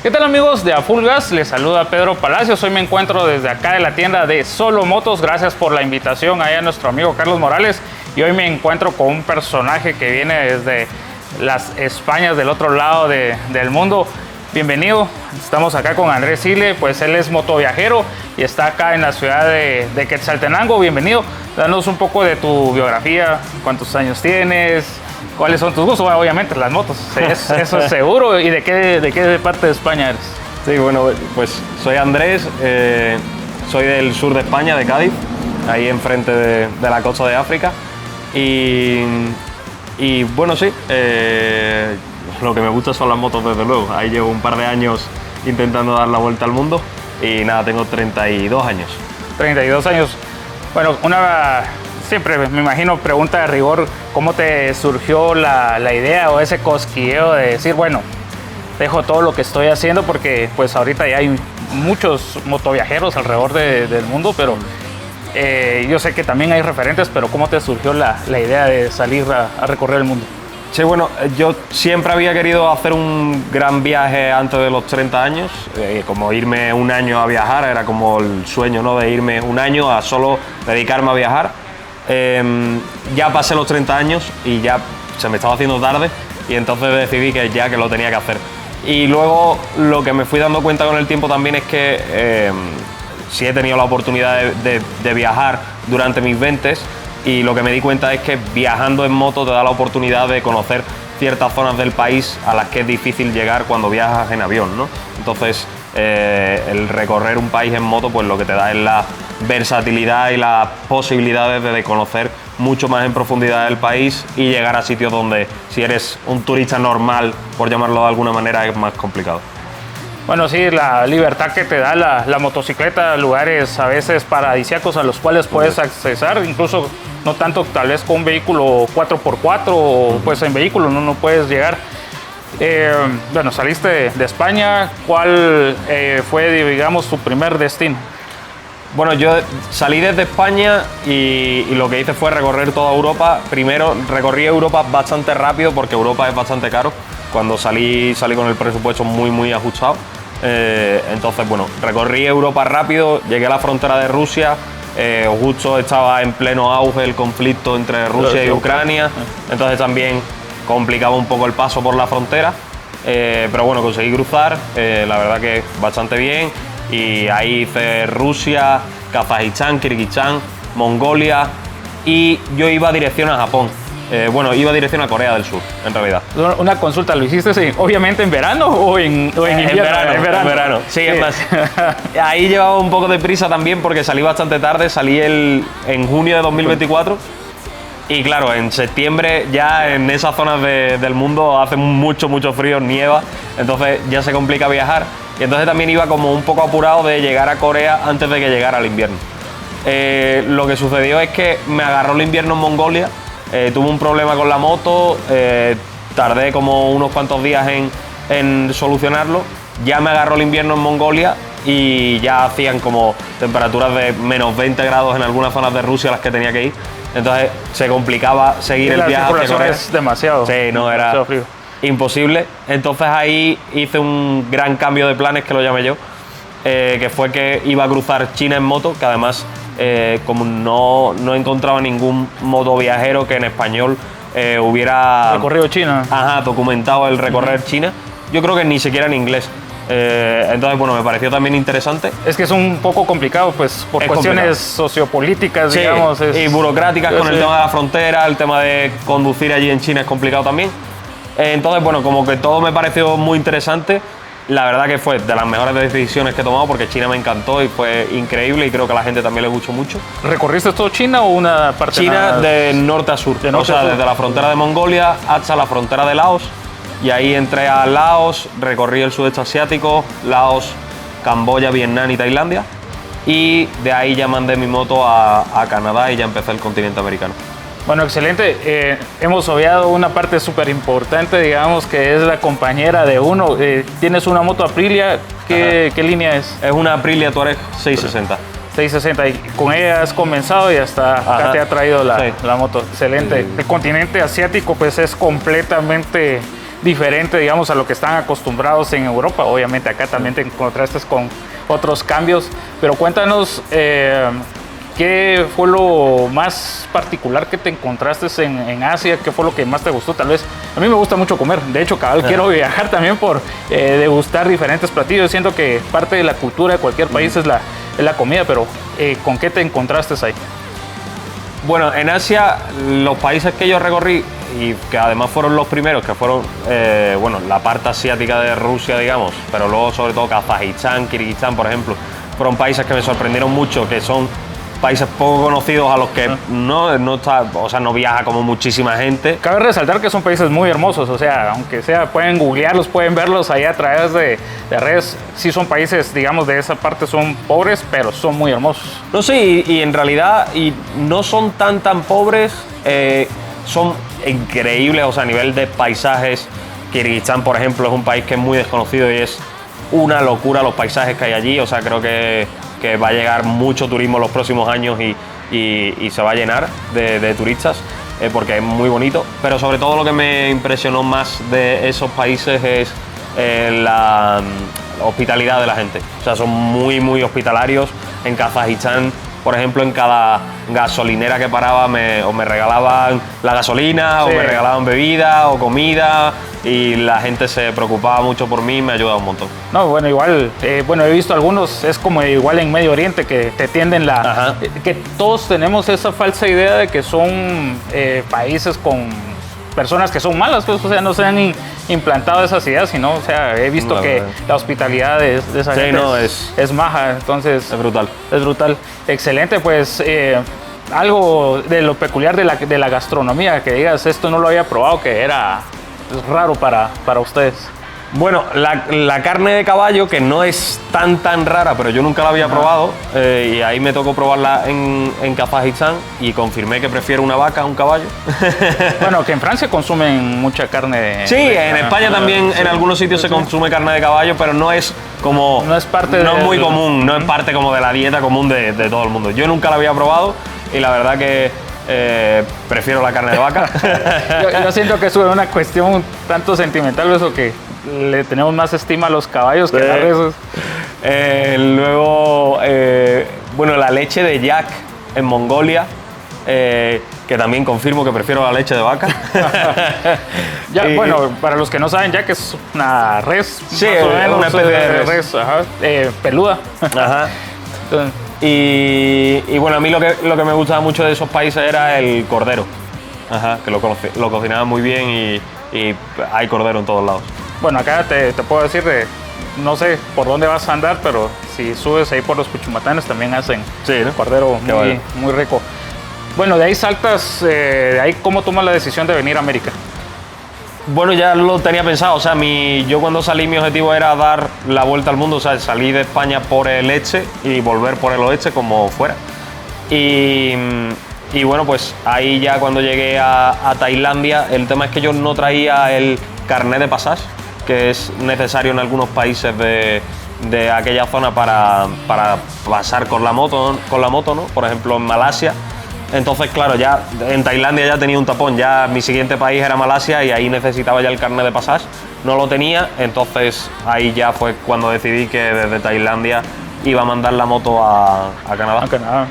¿Qué tal amigos de A Full Gas? Les saluda Pedro Palacios. Hoy me encuentro desde acá de la tienda de Solo Motos. Gracias por la invitación allá a nuestro amigo Carlos Morales. Y hoy me encuentro con un personaje que viene desde las Españas del otro lado del mundo. Bienvenido, estamos acá con Andrés Sile, pues él es motoviajero y está acá en la ciudad de Quetzaltenango. Bienvenido, danos un poco de tu biografía, cuántos años tienes, cuáles son tus gustos. Bueno, obviamente las motos, eso es seguro. ¿Y de qué parte de España eres? Sí, bueno, pues soy Andrés, soy del sur de España, de Cádiz, ahí enfrente de la costa de África. Y bueno, sí, lo que me gusta son las motos, desde luego. Ahí llevo un par de años intentando dar la vuelta al mundo y nada, tengo 32 años. 32 años. Bueno, siempre me imagino, pregunta de rigor, ¿cómo te surgió la idea o ese cosquilleo de decir, bueno, dejo todo lo que estoy haciendo? Porque pues ahorita ya hay muchos motoviajeros alrededor del mundo, pero yo sé que también hay referentes, pero ¿cómo te surgió la idea de salir a recorrer el mundo? Sí, bueno, yo siempre había querido hacer un gran viaje antes de los 30 años, como irme un año a viajar, era como el sueño, ¿no? De irme un año a solo dedicarme a viajar. Ya pasé los 30 años y ya se me estaba haciendo tarde y entonces decidí que lo tenía que hacer. Y luego lo que me fui dando cuenta con el tiempo también es que sí he tenido la oportunidad de viajar durante mis 20s. Y lo que me di cuenta es que viajando en moto te da la oportunidad de conocer ciertas zonas del país a las que es difícil llegar cuando viajas en avión, ¿no? Entonces, el recorrer un país en moto, pues lo que te da es la versatilidad y las posibilidades de conocer mucho más en profundidad el país y llegar a sitios donde, si eres un turista normal, por llamarlo de alguna manera, es más complicado. Bueno, sí, la libertad que te da la motocicleta, lugares a veces paradisíacos a los cuales puedes accesar, incluso no tanto tal vez con un vehículo 4x4 o pues en vehículo no puedes llegar. Bueno, saliste de España, ¿cuál fue, digamos, tu primer destino? Bueno, yo salí desde España y lo que hice fue recorrer toda Europa. Primero recorrí Europa bastante rápido porque Europa es bastante caro. Cuando salí con el presupuesto muy ajustado. Entonces, bueno, recorrí Europa rápido, llegué a la frontera de Rusia. Justo estaba en pleno auge el conflicto entre Rusia y Ucrania. Entonces también complicaba un poco el paso por la frontera. Pero bueno, conseguí cruzar, la verdad que bastante bien. Y ahí hice Rusia, Kazajistán, Kirguistán, Mongolia y yo iba dirección a Japón. Bueno, iba dirección a Corea del Sur, en realidad. Una consulta, ¿lo hiciste obviamente en verano o en invierno? En verano. Sí, es más. Ahí llevaba un poco de prisa también porque salí bastante tarde, salí en junio de 2024. Y claro, en septiembre ya en esas zonas del mundo hace mucho frío, nieva, entonces ya se complica viajar. Y entonces también iba como un poco apurado de llegar a Corea antes de que llegara el invierno. Lo que sucedió es que me agarró el invierno en Mongolia, tuve un problema con la moto, tardé como unos cuantos días en solucionarlo, ya me agarró el invierno en Mongolia y ya hacían como temperaturas de menos 20 grados en algunas zonas de Rusia a las que tenía que ir. Entonces se complicaba seguir el viaje hacia Corea. Es demasiado. Sí, no, era frío. Imposible. Entonces ahí hice un gran cambio de planes, que lo llamé yo, que fue que iba a cruzar China en moto, que además como no encontraba ningún motoviajero que en español hubiera recorrido China. Ajá, documentado el recorrer China. Yo creo que ni siquiera en inglés. Entonces, bueno, me pareció también interesante. Es que es un poco complicado, pues, por cuestiones sociopolíticas, sí, digamos. Y burocráticas con el tema de la frontera, el tema de conducir allí en China es complicado también. Entonces, bueno, como que todo me pareció muy interesante. La verdad que fue de las mejores decisiones que he tomado porque China me encantó y fue increíble y creo que a la gente también le gustó mucho. ¿Recorriste todo China o una parte? China de norte a sur, o sea, desde la frontera de Mongolia hasta la frontera de Laos. Y ahí entré a Laos, recorrí el sudeste asiático, Laos, Camboya, Vietnam y Tailandia. Y de ahí ya mandé mi moto a Canadá y ya empecé el continente americano. Bueno, excelente. Hemos obviado una parte súper importante, digamos, que es la compañera de uno. Tienes una moto Aprilia, ¿qué línea es? Es una Aprilia Touareg 660. 660, y con ella has comenzado y hasta acá te ha traído la moto. Excelente. El continente asiático pues es completamente diferente, digamos, a lo que están acostumbrados en Europa. Obviamente acá también te encontraste con otros cambios, pero cuéntanos qué fue lo más particular que te encontraste en Asia, qué fue lo que más te gustó. Tal vez, a mí me gusta mucho comer, de hecho, cabal, quiero viajar también por degustar diferentes platillos. Siento que parte de la cultura de cualquier país es la comida, pero ¿con qué te encontraste ahí? Bueno, en Asia, los países que yo recorrí, y que además fueron los primeros, que fueron, bueno, la parte asiática de Rusia, digamos, pero luego sobre todo Kazajistán, Kirguistán, por ejemplo, fueron países que me sorprendieron mucho, que son países poco conocidos a los que no viaja como muchísima gente. Cabe resaltar que son países muy hermosos, o sea, aunque sea, pueden googlearlos, pueden verlos ahí a través de redes. Sí son países, digamos, de esa parte son pobres, pero son muy hermosos. No sé, y en realidad no son tan pobres, son increíbles, o sea, a nivel de paisajes. Kirguistán, por ejemplo, es un país que es muy desconocido y es una locura los paisajes que hay allí, o sea, creo que va a llegar mucho turismo en los próximos años y se va a llenar de turistas porque es muy bonito, pero sobre todo lo que me impresionó más de esos países es la hospitalidad de la gente, o sea, son muy hospitalarios. En Kazajistán, por ejemplo, en cada gasolinera que paraba o me regalaban la gasolina, sí, o me regalaban bebida o comida, y la gente se preocupaba mucho por mí y me ayudaba un montón. No, bueno, igual, he visto algunos, es como igual en Medio Oriente, que te tienden que todos tenemos esa falsa idea de que son países con personas que son malas, pues, o sea, no se han implantado esas ideas, sino, o sea, he visto que la hospitalidad de esa gente es maja, entonces... Es brutal. Es brutal. Excelente, pues, algo de lo peculiar de la gastronomía, que digas, esto no lo había probado, que era raro para ustedes. Bueno, la carne de caballo, que no es tan rara, pero yo nunca la había probado, y ahí me tocó probarla en Kazajistán y confirmé que prefiero una vaca a un caballo. Bueno, que en Francia consumen mucha carne. Sí, en España también en algunos sitios se consume carne de caballo, pero no es como... No es parte no es muy común, no es parte como de la dieta común de todo el mundo. Yo nunca la había probado y la verdad que prefiero la carne de vaca. yo siento que es una cuestión un tanto sentimental, eso que le tenemos más estima a los caballos que a las reses. Luego, bueno, la leche de yak en Mongolia, que también confirmo que prefiero la leche de vaca. Bueno, para los que no saben, yak es una res, sí, más o menos, una especie de res, peluda. Ajá. Y bueno, a mí lo que me gustaba mucho de esos países era el cordero. Ajá, que lo cocinaban muy bien y hay cordero en todos lados. Bueno, acá te puedo decir, no sé por dónde vas a andar, pero si subes ahí por los Cuchumatanes también hacen cordero muy rico. Bueno, de ahí saltas, de ahí ¿cómo tomas la decisión de venir a América? Bueno, ya lo tenía pensado, o sea, yo cuando salí mi objetivo era dar la vuelta al mundo, o sea, salir de España por el este y volver por el oeste como fuera. Y bueno, pues ahí ya cuando llegué a Tailandia, el tema es que yo no traía el carnet de pasaje, que es necesario en algunos países de aquella zona para pasar con la moto, ¿no? Por ejemplo, en Malasia. Entonces, claro, ya en Tailandia ya tenía un tapón, ya mi siguiente país era Malasia y ahí necesitaba ya el carnet de pasaje. No lo tenía, entonces ahí ya fue cuando decidí que desde Tailandia iba a mandar la moto a Canadá. A Canadá.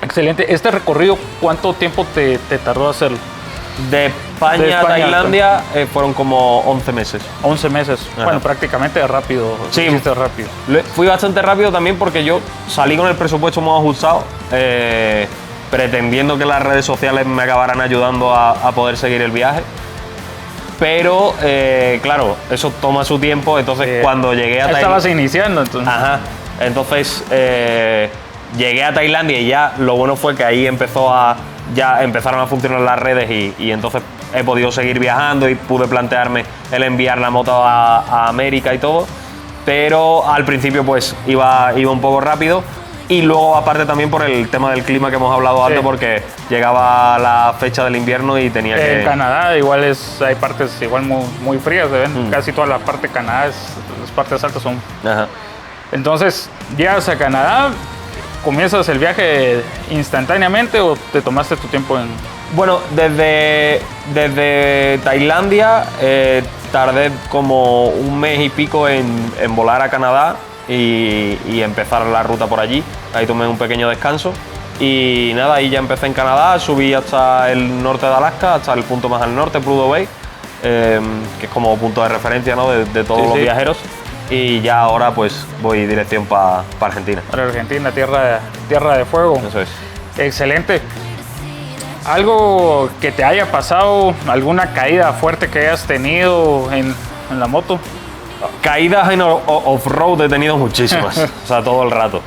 Excelente. ¿Este recorrido cuánto tiempo te tardó hacerlo? De España a Tailandia fueron como 11 meses. 11 meses. Ajá. Bueno, prácticamente rápido. Sí, rápido. Fui bastante rápido también porque yo salí con el presupuesto muy ajustado, pretendiendo que las redes sociales me acabaran ayudando a poder seguir el viaje. Pero, claro, eso toma su tiempo, entonces cuando llegué a Tailandia... Estabas iniciando, entonces. Ajá, entonces llegué a Tailandia y ya lo bueno fue que ahí ya empezaron a funcionar las redes y entonces he podido seguir viajando y pude plantearme el enviar la moto a América y todo, pero al principio pues iba un poco rápido. Y luego, aparte, también por el tema del clima que hemos hablado antes, porque llegaba la fecha del invierno y tenía que... En Canadá igual hay partes igual muy frías, ¿ven? Casi toda la parte de Canadá, las partes altas son... Ajá. Entonces, llegas a Canadá, ¿comienzas el viaje instantáneamente o te tomaste tu tiempo Bueno, desde Tailandia tardé como un mes y pico en volar a Canadá y empezar la ruta por allí. Ahí tomé un pequeño descanso y nada, ahí ya empecé en Canadá, subí hasta el norte de Alaska, hasta el punto más al norte, Prudhoe Bay, que es como punto de referencia, ¿no?, de todos los viajeros. Y ya ahora pues voy dirección para Argentina. Para Argentina, tierra de fuego. Eso es. Excelente. ¿Algo que te haya pasado, alguna caída fuerte que hayas tenido en la moto? Caídas en off-road he tenido muchísimas, o sea, todo el rato.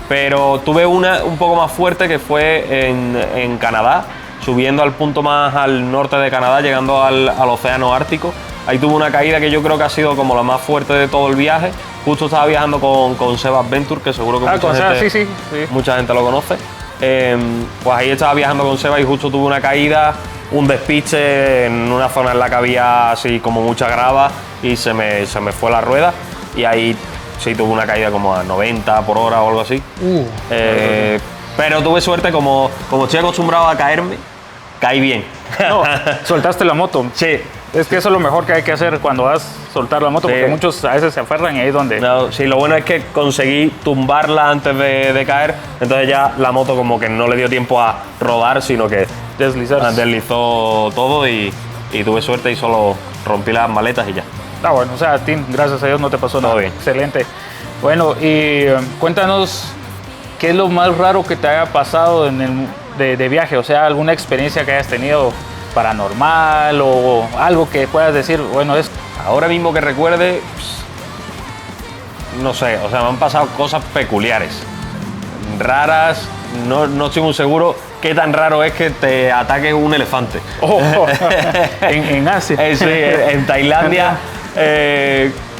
Pero tuve una un poco más fuerte que fue en Canadá, subiendo al punto más al norte de Canadá, llegando al océano Ártico. Ahí tuve una caída que yo creo que ha sido como la más fuerte de todo el viaje. Justo estaba viajando con Seba Adventure, que seguro que mucha gente lo conoce. Pues ahí estaba viajando con Seba y justo tuve una caída, un despiste en una zona en la que había así como mucha grava y se me fue la rueda y ahí sí tuve una caída como a 90 por hora o algo así. Pero tuve suerte, como estoy acostumbrado a caerme, caí bien. No, soltaste la moto. Sí. Es que eso es lo mejor que hay que hacer cuando vas a soltar la moto, porque muchos a veces se aferran y ahí es donde... No, sí, lo bueno es que conseguí tumbarla antes de caer, entonces ya la moto como que no le dio tiempo a rodar, sino que deslizó todo y tuve suerte y solo rompí las maletas y ya. Ah, bueno, o sea, a ti, gracias a Dios, no te pasó nada. Todo bien. Excelente. Bueno, y cuéntanos, ¿qué es lo más raro que te haya pasado de viaje? O sea, alguna experiencia que hayas tenido paranormal o algo que puedas decir, bueno, es... Ahora mismo que recuerde, no sé, o sea, me han pasado cosas peculiares, raras, no estoy muy seguro qué tan raro es que te ataque un elefante. En Asia. Sí, en Tailandia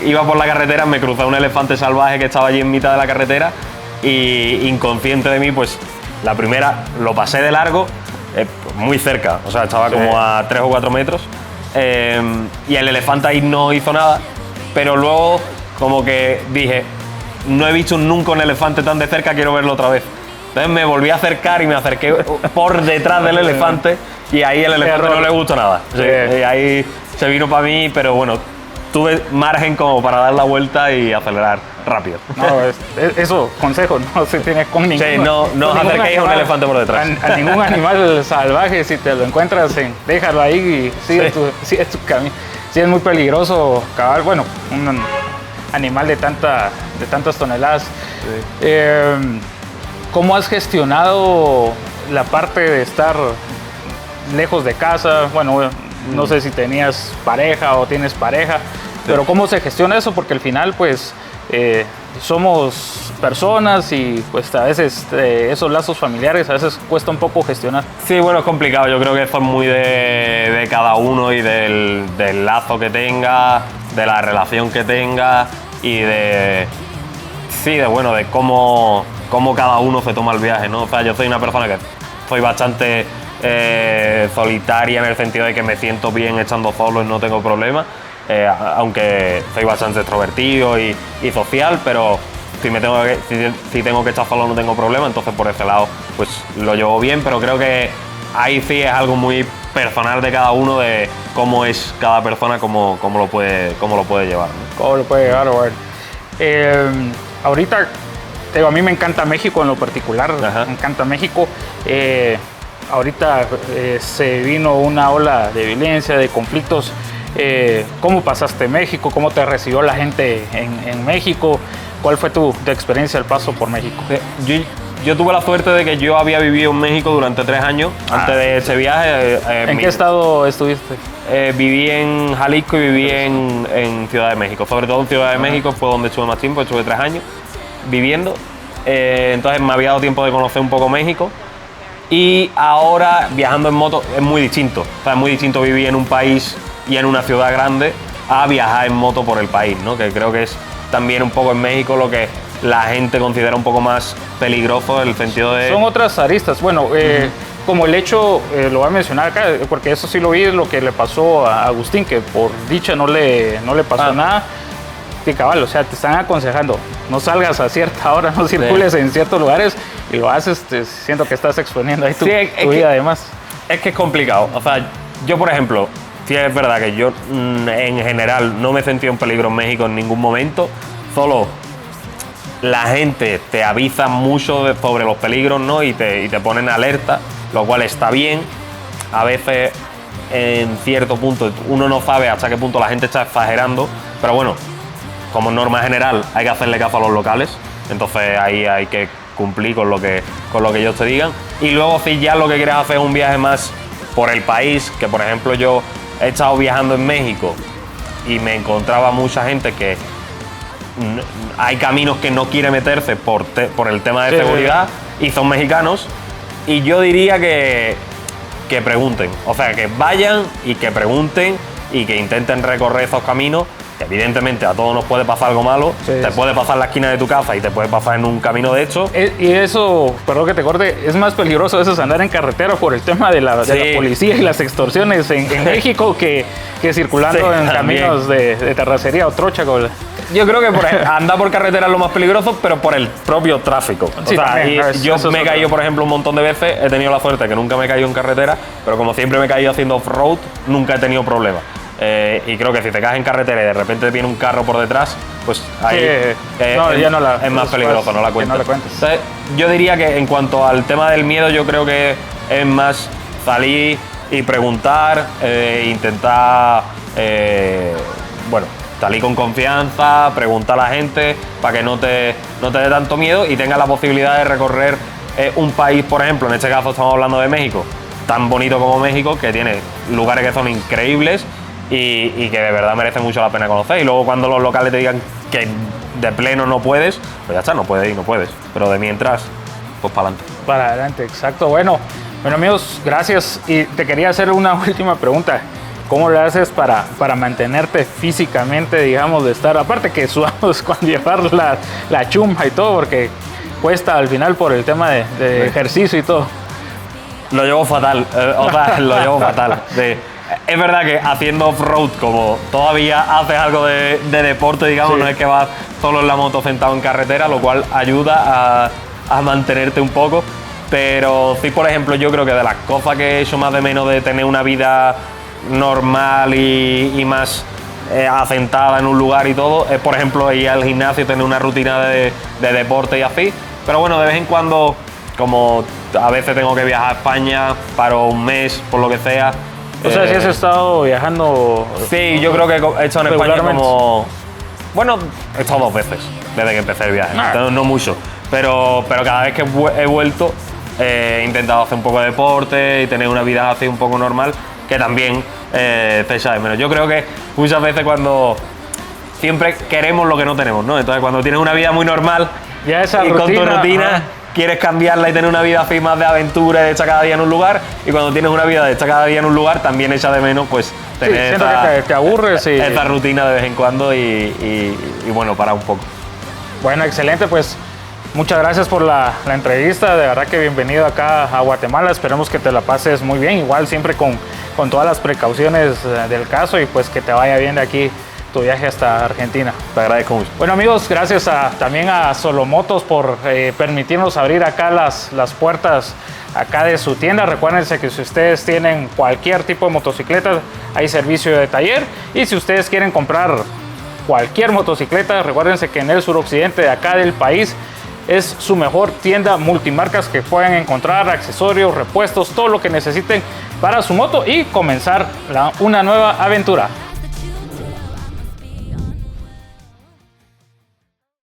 iba por la carretera, me cruzó un elefante salvaje que estaba allí en mitad de la carretera y inconsciente de mí, pues la primera lo pasé de largo, muy cerca, o sea, estaba como a 3 o 4 metros y el elefante ahí no hizo nada, pero luego como que dije, no he visto nunca un elefante tan de cerca, quiero verlo otra vez. Entonces me volví a acercar y me acerqué por detrás del elefante y ahí el elefante no le gustó nada. Sí, y ahí se vino para mí, pero bueno, tuve margen como para dar la vuelta y acelerar rápido. No, eso, consejo, no se tiene con ningún... Sí, no os acerquéis a un elefante por detrás. A ningún animal salvaje, si te lo encuentras, déjalo ahí y sigue tu camino. Sí, es muy peligroso, cabal, bueno, un animal de tantas toneladas. Sí. ¿Cómo has gestionado la parte de estar lejos de casa? Bueno, no sé si tenías pareja o tienes pareja, pero ¿cómo se gestiona eso? Porque al final, pues, somos personas y pues a veces esos lazos familiares a veces cuesta un poco gestionar. Sí, bueno, es complicado. Yo creo que esto es muy de cada uno y del lazo que tenga, de la relación que tenga y de cómo cada uno se toma el viaje, ¿no? O sea, yo soy una persona que soy bastante solitaria en el sentido de que me siento bien estando solo y no tengo problemas, aunque soy bastante extrovertido y social, pero si tengo que estar solo no tengo problema, entonces por ese lado pues lo llevo bien, pero creo que ahí sí es algo muy personal de cada uno, de cómo es cada persona, cómo lo puede llevar, ¿no? ¿Cómo lo puede llevar? Ahorita, a mí me encanta México en lo particular. Ajá. Me encanta México. Ahorita se vino una ola de violencia, de conflictos. ¿Cómo pasaste México? ¿Cómo te recibió la gente en México? ¿Cuál fue tu experiencia al paso por México? Yo tuve la suerte de que yo había vivido en México durante 3 años antes de ese viaje. ¿En qué estado estuviste? Viví en Jalisco y viví en Ciudad de México. Sobre todo en Ciudad de México fue donde estuve más tiempo, estuve 3 años viviendo. Entonces me había dado tiempo de conocer un poco México. Y ahora viajando en moto es muy distinto. O sea, es muy distinto vivir en un país y en una ciudad grande a viajar en moto por el país, ¿no? Que creo que es también un poco en México lo que la gente considera un poco más peligroso, en el sentido de... Son otras aristas. Bueno, como el hecho, lo voy a mencionar acá, porque eso sí lo vi, lo que le pasó a Agustín, que por dicha no le pasó nada. Sí, cabal, o sea, te están aconsejando, no salgas a cierta hora, no circules en ciertos lugares y lo haces, siento que estás exponiendo ahí tu vida además. Es que es complicado. O sea, yo, por ejemplo, sí es verdad que yo en general no me he sentido en peligro en México en ningún momento, solo la gente te avisa mucho sobre los peligros, ¿no? Y te ponen alerta, lo cual está bien. A veces, en cierto punto, uno no sabe hasta qué punto la gente está exagerando, pero bueno, como norma general hay que hacerle caso a los locales, entonces ahí hay que cumplir con lo que ellos te digan. Y luego, si ya lo que quieres hacer es un viaje más por el país, que por ejemplo yo he estado viajando en México y me encontraba mucha gente que hay caminos que no quiere meterse por el tema de seguridad y son mexicanos, y yo diría que pregunten, o sea, que vayan y que pregunten y que intenten recorrer esos caminos. Evidentemente a todos nos puede pasar algo malo, te puede pasar en la esquina de tu casa y te puede pasar en un camino de hecho. Y eso, perdón que te corte, es más peligroso eso, es andar en carretera por el tema de la policía y las extorsiones en México que circulando en caminos de terracería o trocha. Yo creo que andar por carretera es lo más peligroso, pero por el propio tráfico. O sea, también, yo me he caído, por ejemplo, un montón de veces, he tenido la suerte que nunca me he caído en carretera, pero como siempre me he caído haciendo off-road, nunca he tenido problemas. Y creo que si te caes en carretera y de repente viene un carro por detrás, pues ahí es más peligroso, no la cuentes. Entonces, yo diría que en cuanto al tema del miedo, yo creo que es más salir y preguntar, intentar, salir con confianza, preguntar a la gente para que no te dé tanto miedo y tengas la posibilidad de recorrer un país, por ejemplo, en este caso estamos hablando de México, tan bonito como México, que tiene lugares que son increíbles y que de verdad merece mucho la pena conocer. Y luego cuando los locales te digan que de pleno no puedes, pues ya está, no puedes y no puedes. Pero de mientras, pues para adelante. Para adelante, exacto. Bueno amigos, gracias. Y te quería hacer una última pregunta. ¿Cómo le haces para mantenerte físicamente, digamos, de estar, aparte que sudamos con llevar la chumba y todo, porque cuesta al final por el tema de ejercicio y todo? Lo llevo fatal, lo llevo fatal. Es verdad que haciendo off-road, como todavía haces algo de deporte, digamos, no es que vas solo en la moto sentado en carretera, lo cual ayuda a mantenerte un poco. Pero sí, por ejemplo, yo creo que de las cosas que he hecho más de menos de tener una vida normal y más asentada en un lugar y todo, es por ejemplo ir al gimnasio y tener una rutina de deporte y así. Pero bueno, de vez en cuando, como a veces tengo que viajar a España, paro un mes, por lo que sea. O sea, si has estado viajando. Sí, yo creo que he estado en España como. Bueno, he estado 2 veces desde que empecé el viaje, no mucho. Pero cada vez que he vuelto, he intentado hacer un poco de deporte y tener una vida así un poco normal, que también te echa de menos. Yo creo que muchas veces cuando siempre queremos lo que no tenemos, ¿no? Entonces cuando tienes una vida muy normal ya esa y rutina, con tu rutina quieres cambiarla y tener una vida así más de aventura, de estar cada día en un lugar, y cuando tienes una vida de estar cada día en un lugar también echa de menos pues tener que te aburres esta rutina de vez en cuando y bueno, para un poco. Bueno, excelente, pues muchas gracias por la entrevista, de verdad que bienvenido acá a Guatemala, esperemos que te la pases muy bien, igual siempre con todas las precauciones del caso, y pues que te vaya bien de aquí tu viaje hasta Argentina. Te agradezco mucho. Bueno amigos, gracias también a Solomotos por permitirnos abrir acá las puertas acá de su tienda. Recuérdense que si ustedes tienen cualquier tipo de motocicleta, hay servicio de taller, y si ustedes quieren comprar cualquier motocicleta, recuérdense que en el suroccidente de acá del país es su mejor tienda multimarcas, que pueden encontrar accesorios, repuestos, todo lo que necesiten para su moto y comenzar una nueva aventura.